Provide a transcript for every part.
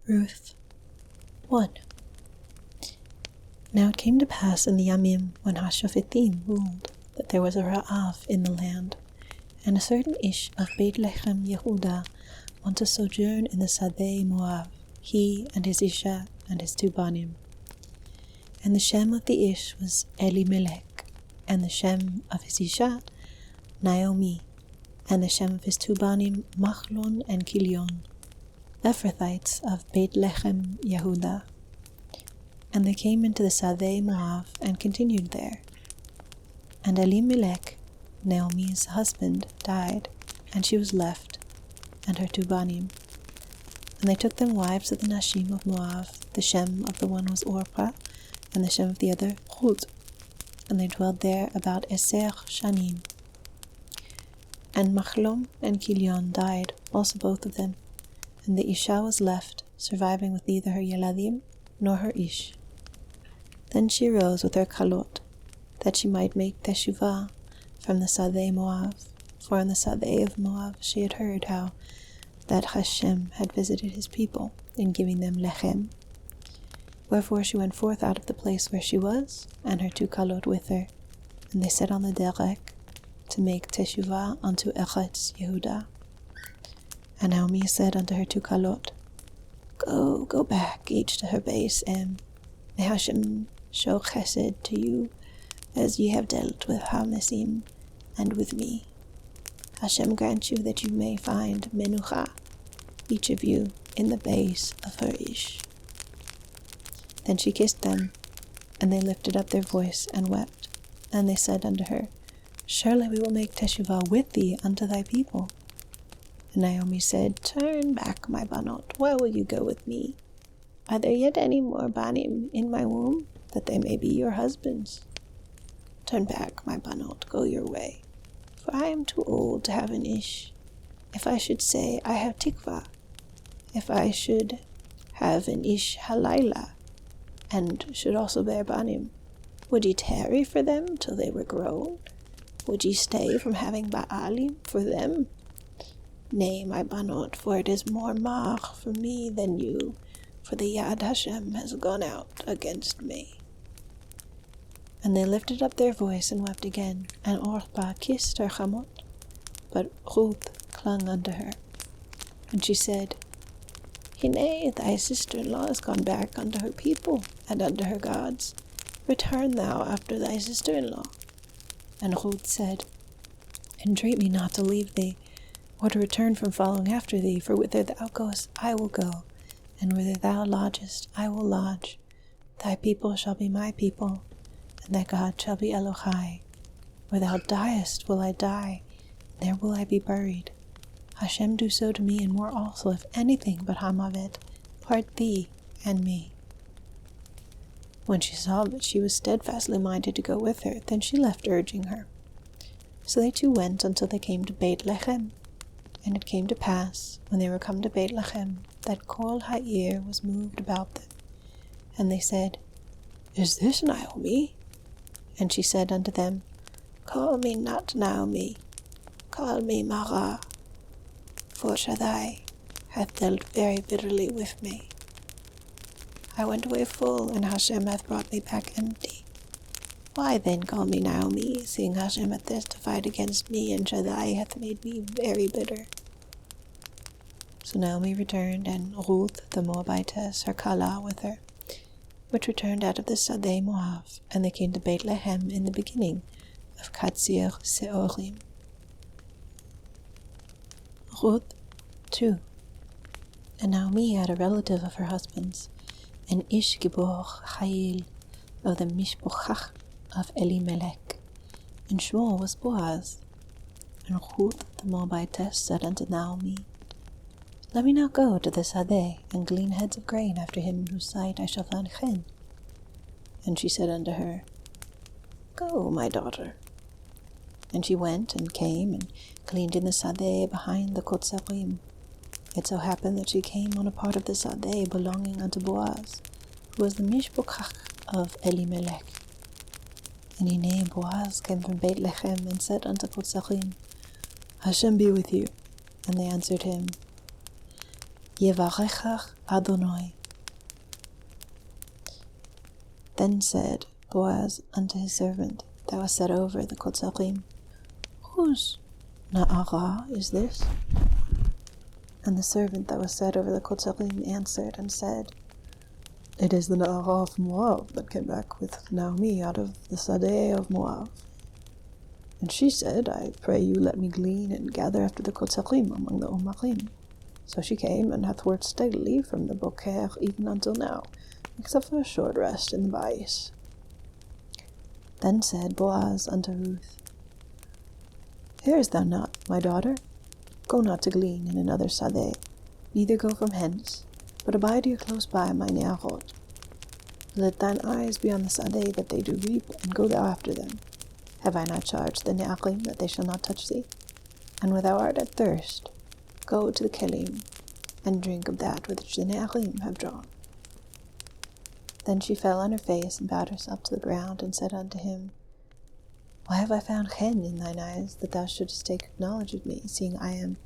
Ruth 1. Now it came to pass in the Yamim, when Hashofetim ruled, that there was a Ra'av in the land, and a certain Ish of Bethlehem Yehuda went to sojourn in the Sadeh Moab, he and his Isha and his 2 Banim. And the Shem of the Ish was Elimelech, and the Shem of his Isha Naomi, and the Shem of his 2 Banim Machlon and Kilion, Ephrathites of Bethlehem Yehuda. And they came into the Sadeh Moab and continued there. And Elimelech, Naomi's husband, died, and she was left, and her 2 Banim. And they took them wives of the Nashim of Moab. The Shem of the one was Orpah, and the Shem of the other Ruth. And they dwelled there about Eser Shanim. And Machlon and Kilion died, also both of them, and the Isha was left, surviving with neither her Yeladim nor her Ish. Then she arose with her Kalot, that she might make Teshuvah from the Sadeh Moab, for in the Sadeh of Moab she had heard how that Hashem had visited his people in giving them Lechem. Wherefore she went forth out of the place where she was, and her 2 Kalot with her, and they set on the derek to make Teshuvah unto Eretz Yehuda. And Naomi said unto her 2 Kalot, Go back, each to her base, and may Hashem show chesed to you, as ye have dealt with Hamesim and with me. Hashem grant you that you may find menucha, each of you, in the base of her Ish. Then she kissed them, and they lifted up their voice and wept. And they said unto her, Surely we will make Teshuvah with thee unto thy people. And Naomi said, Turn back, my banot, why will you go with me? Are there yet any more banim in my womb, that they may be your husbands? Turn back, my banot, go your way, for I am too old to have an ish. If I should say, I have tikva, if I should have an ish halayla, and should also bear banim, would ye tarry for them till they were grown? Would ye stay from having ba'alim for them? Nay, my banot, for it is more mach for me than you, for the Yad Hashem has gone out against me. And they lifted up their voice and wept again, and Orpah kissed her chamot, but Ruth clung unto her. And she said, Hine, thy sister-in-law is gone back unto her people and unto her gods. Return thou after thy sister-in-law. And Ruth said, Entreat me not to leave thee, or to return from following after thee, for whither thou goest I will go, and whither thou lodgest I will lodge. Thy people shall be my people, and thy God shall be Elohai. Where thou diest will I die, and there will I be buried. Hashem do so to me, and more also, if anything but Hamavet part thee and me. When she saw that she was steadfastly minded to go with her, then she left urging her. So they 2 went until they came to Bethlehem. And it came to pass, when they were come to Bethlehem, that Kol Ha'ir was moved about them. And they said, Is this Naomi? And she said unto them, Call me not Naomi, call me Mara, for Shaddai hath dealt very bitterly with me. I went away full, and Hashem hath brought me back empty. Why then call me Naomi, seeing Hashem hath testified against me, and Shaddai hath made me very bitter? So Naomi returned, and Ruth the Moabitess, her Kala, with her, which returned out of the Sadeh Moab, and they came to Bethlehem in the beginning of Katzir Seorim. Ruth 2. And Naomi had a relative of her husband's, an Ish Gibor Chayil of the Mishpochach of Elimelech, and Shmuel was Boaz. And Ruth the Moabitess said unto Naomi, Let me now go to the Sadeh, and glean heads of grain after him in whose sight I shall find chen. And she said unto her, Go, my daughter. And she went and came and gleaned in the Sadeh behind the Kotzarim. It so happened that she came on a part of the Sadeh belonging unto Boaz, who was the Mishpochach of Elimelech. And Hine Boaz came from Bethlehem and said unto Kotzarim, Hashem be with you. And they answered him, Yevarechach Adonai. Then said Boaz unto his servant that was set over the kotzarim, Whose na'ara is this? And the servant that was set over the kotzarim answered and said, It is the na'ara of Moab that came back with Naomi out of the Sadeh of Moab. And she said, I pray you let me glean and gather after the kotzarim among the omarim. So she came and hath worked steadily from the boker even until now, except for a short rest in the bais. Then said Boaz unto Ruth, Hearest thou not, my daughter? Go not to glean in another sadeh, neither go from hence, but abide here close by my ne'arot. Let thine eyes be on the sadeh that they do reap, and go thou after them. Have I not charged the ne'arim that they shall not touch thee? And when thou art at thirst, go to the kelim, and drink of that which the ne'arim have drawn. Then she fell on her face, and bowed herself to the ground, and said unto him, Why have I found chen in thine eyes, that thou shouldest take knowledge of me, seeing I am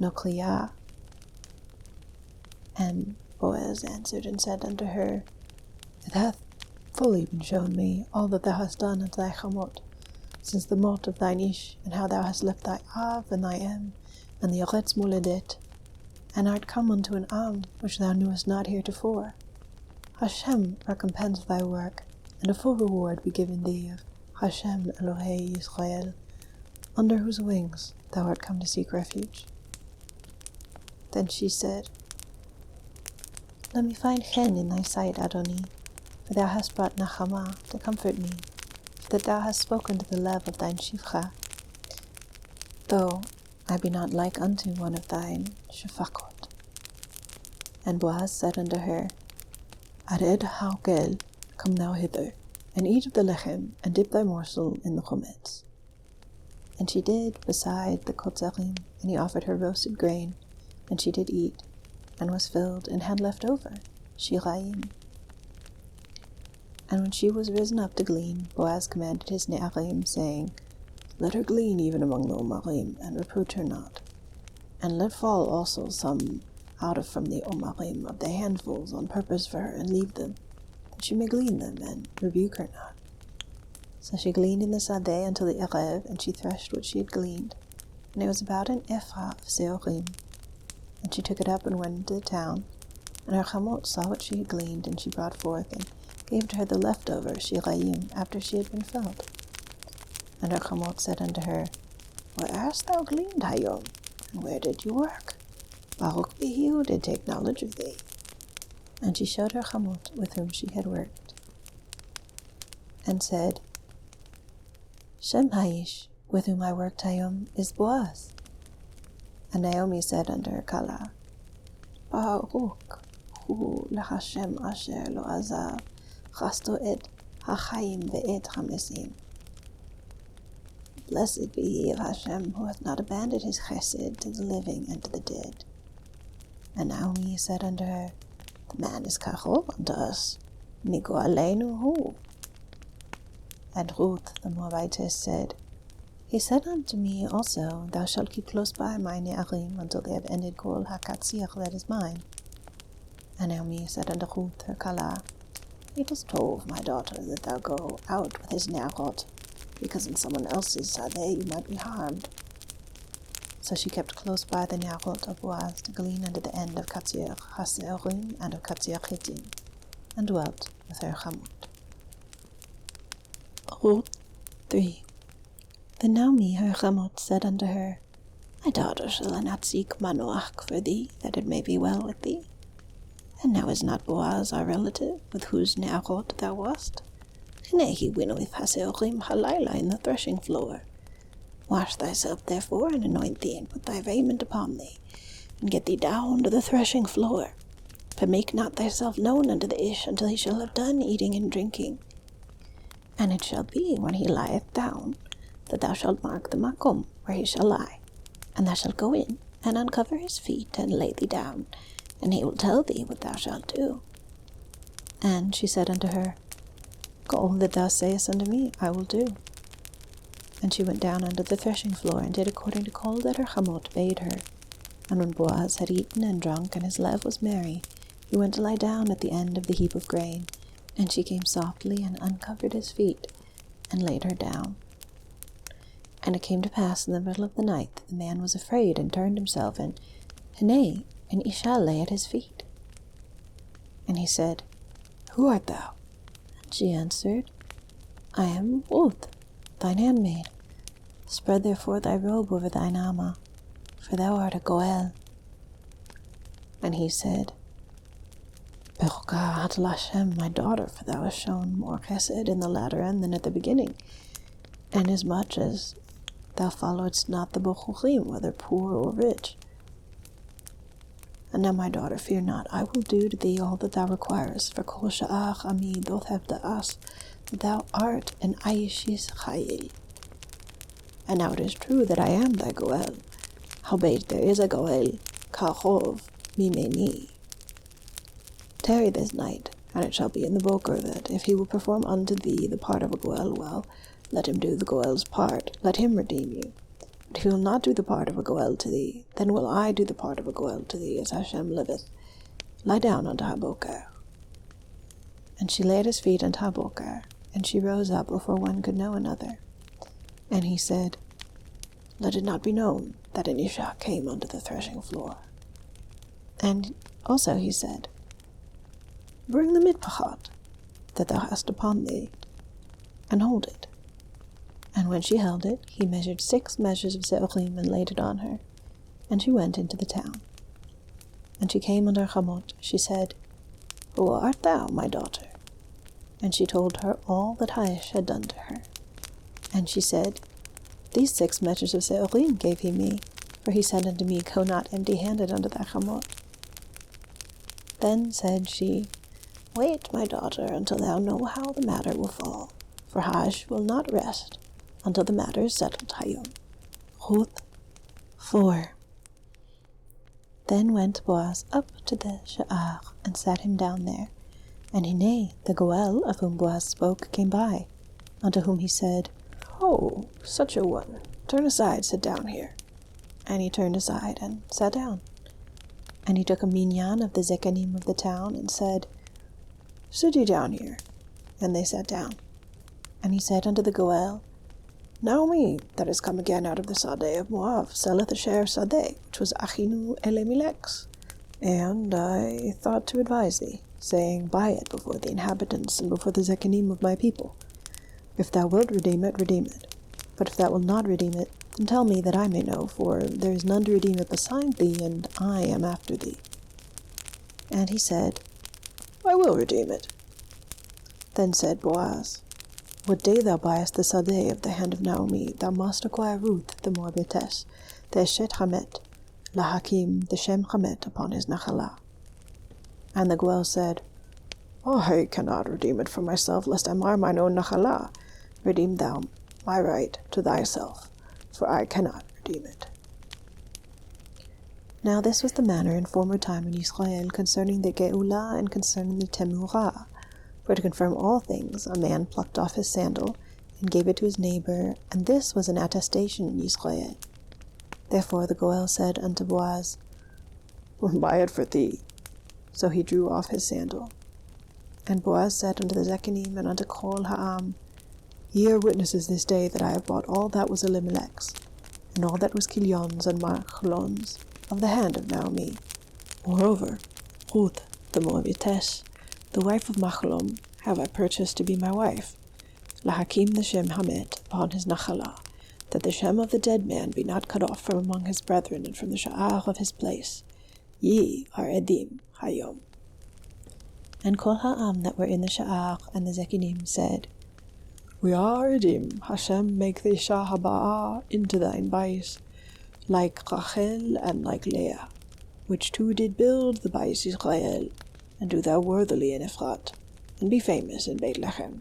nokliyah? And Boaz answered and said unto her, It hath fully been shown me all that thou hast done unto thy chamot, since the mot of thine ish, and how thou hast left thy av and thy em, and the oretz moledet, and art come unto an am which thou knewest not heretofore. Hashem recompense thy work, and a full reward be given thee of Hashem Elohei Yisrael, under whose wings thou art come to seek refuge. Then she said, Let me find chen in thy sight, Adoni, for thou hast brought nachama to comfort me, that thou hast spoken to the lev of thine shivcha, though I be not like unto one of thine shefakot. And Boaz said unto her, Ared haukel, come thou hither, and eat of the lechem, and dip thy morsel in the chometz. And she did beside the kotzarim, and he offered her roasted grain, and she did eat, and was filled, and had left over shirayim. And when she was risen up to glean, Boaz commanded his ne'arim, saying, Let her glean even among the omarim, and reproach her not. And let fall also some out of from the omarim of the handfuls on purpose for her, and leave them, that she may glean them, and rebuke her not. So she gleaned in the sadeh until the erev, and she threshed what she had gleaned, and it was about an ephah of seorim. And she took it up and went into the town, and her chamot saw what she had gleaned, and she brought forth, and gave to her the leftover shirayim, after she had been filled. And her chamot said unto her, Where hast thou gleaned, Hayom? And where did you work? Baruch be who did take knowledge of thee. And she showed her chamot with whom she had worked, and said, Shem Haish, with whom I worked Hayom, is Boaz. And Naomi said unto her kala, Baruch hu lehashem asher lo azav, chasto et hachayim ve'et hamesim. Blessed be he of Hashem, who hath not abandoned his chesed to the living and to the dead. And Naomi said unto her, The man is kachov unto us, migo aleinu hu. And Ruth the Moabitess said, He said unto me also, Thou shalt keep close by my ne'arim until they have ended kol hakatziach that is mine. And Naomi said unto Ruth her kala, It is tov, my daughter, that thou go out with his ne'arot, because in someone else's sadeh you might be harmed. So she kept close by the ne'arot of Boaz to glean unto the end of Katziach HaSeorim and of Katziach Hittim, and dwelt with her chamot. Ruth 3. Then Naomi her chamot said unto her, My daughter, shall I not seek manoach for thee, that it may be well with thee? And now is not Boaz our relative, with whose ne'arot thou wast? Nay, he winnoweth haseorim halayla in the threshing floor. Wash thyself therefore, and anoint thee, and put thy raiment upon thee, and get thee down to the threshing floor. But make not thyself known unto the ish until he shall have done eating and drinking. And it shall be, when he lieth down, that thou shalt mark the makom, where he shall lie. And thou shalt go in, and uncover his feet, and lay thee down, and he will tell thee what thou shalt do. And she said unto her, All that thou sayest unto me, I will do. And she went down unto the threshing floor, and did according to all that her chamot bade her. And when Boaz had eaten and drunk, and his lev was merry, he went to lie down at the end of the heap of grain, and she came softly and uncovered his feet, and laid her down. And it came to pass in the middle of the night that the man was afraid, and turned himself, and Hene, an Isha lay at his feet. And he said, Who art thou? And she answered, I am Ruth, thine handmaid. Spread therefore thy robe over thine ama, for thou art a Goel. And he said, Beruka Hatala Hashem, my daughter, for thou hast shown more chesed in the latter end than at the beginning, inasmuch as thou followedst not the bochurim, whether poor or rich. And now, my daughter, fear not, I will do to thee all that thou requirest, for kol sha'ach ami doth have da'as, that thou art an ayishis chayil. And now it is true that I am thy Goel, howbeit there is a Goel, kachov mimeni. Tarry this night, and it shall be in the boker that, if he will perform unto thee the part of a Goel well, let him do the Goel's part, let him redeem you. But if he will not do the part of a Goel to thee, then will I do the part of a Goel to thee, as Hashem liveth. Lie down unto Haboker. And she lay at his feet unto Haboker, and she rose up before one could know another. And he said, Let it not be known that an Isha came unto the threshing floor. And also he said, Bring the mitpachat that thou hast upon thee, and hold it. And when she held it, he measured 6 measures of se'orim and laid it on her, and she went into the town. And she came under Chamot. She said, Who art thou, my daughter? And she told her all that Haish had done to her. And she said, These 6 measures of se'orim gave he me, for he said unto me, Go not empty-handed unto thy Chamot. Then said she, Wait, my daughter, until thou know how the matter will fall, for Haish will not rest until the matter is settled hayom. Ruth 4. Then went Boaz up to the Sha'ar, and sat him down there. And Hine, the Goel of whom Boaz spoke, came by, unto whom he said, Oh, such a one, turn aside, sit down here. And he turned aside, and sat down. And he took a minyan of the zekanim of the town, and said, Sit ye down here. And they sat down. And he said unto the Goel, Naomi, that is come again out of the Sadeh of Moab, selleth a share of Sadeh, which was Achinu Elimelech's. And I thought to advise thee, saying, Buy it before the inhabitants and before the zekanim of my people. If thou wilt redeem it, redeem it. But if thou wilt not redeem it, then tell me that I may know, for there is none to redeem it beside thee, and I am after thee. And he said, I will redeem it. Then said Boaz, What day thou buyest the Sadeh of the hand of Naomi, thou must acquire Ruth the Moabitess, the Eshet Hamet, Lahakim the Shem Hamet upon his Nachalah. And the Goel said, I cannot redeem it for myself, lest I mar mine own Nachalah. Redeem thou my right to thyself, for I cannot redeem it. Now this was the manner in former time in Israel concerning the Geulah and concerning the Temurah. For to confirm all things, a man plucked off his sandal and gave it to his neighbor, and this was an attestation in Israel. Therefore the Goel said unto Boaz, Buy it for thee. So he drew off his sandal. And Boaz said unto the zekanim and unto Kol Ha'am, Ye are witnesses this day that I have bought all that was Elimelech's, and all that was Kilion's and Machlon's, of the hand of Naomi. Moreover, Ruth the Moabitess, the wife of Machlon, have I purchased to be my wife, Lahakim the Shem Hamet upon his Nachalah, that the Shem of the dead man be not cut off from among his brethren and from the Sha'ar of his place. Ye are Edim Hayom. And Kol Ha'am that were in the Sha'ar and the Zekinim said, We are Edim, Hashem make the Isha Haba'ah into thine bais, like Rachel and like Leah, which two did build the bais Israel, and do thou worthily in Ephrat, and be famous in Bethlehem,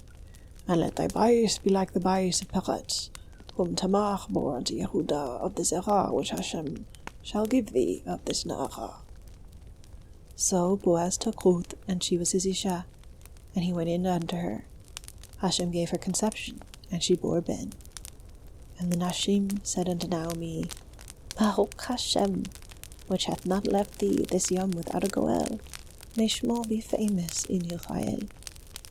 and let thy bais be like the bais of Peretz, whom Tamar bore unto Yehudah of the Zerah which Hashem shall give thee of this Na'arah. So Boaz took Ruth, and she was his Isha, and he went in unto her. Hashem gave her conception, and she bore Ben. And the Nashim said unto Naomi, Baruch Hashem, which hath not left thee this yom without a Goel. May Shmuel be famous in Israel,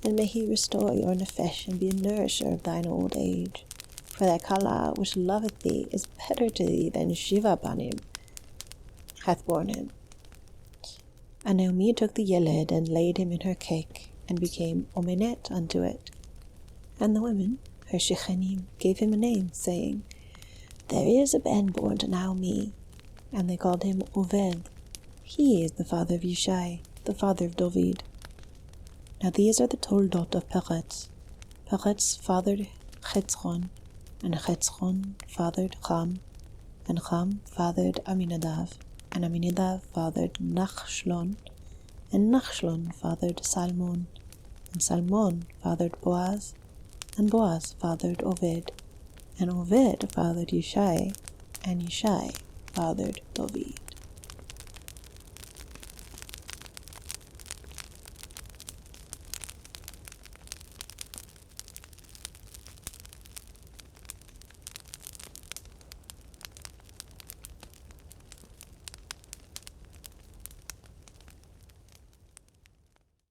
and may he restore your nefesh and be a nourisher of thine old age. For thy kala which loveth thee is better to thee than Shiva banim hath borne him. And Naomi took the yeled and laid him in her cake, and became omenet unto it. And the women, her shechenim, gave him a name, saying, There is a ben born to Naomi. And they called him Oved. He is the father of Yishai, the father of David. Now these are the toldot of Peretz. Peretz fathered Chetzron, and Chetzron fathered Cham, and Cham fathered Aminadav, and Aminadav fathered Nachshlon, and Nachshlon fathered Salmon, and Salmon fathered Boaz, and Boaz fathered Oved, and Oved fathered Yishai, and Yishai fathered David.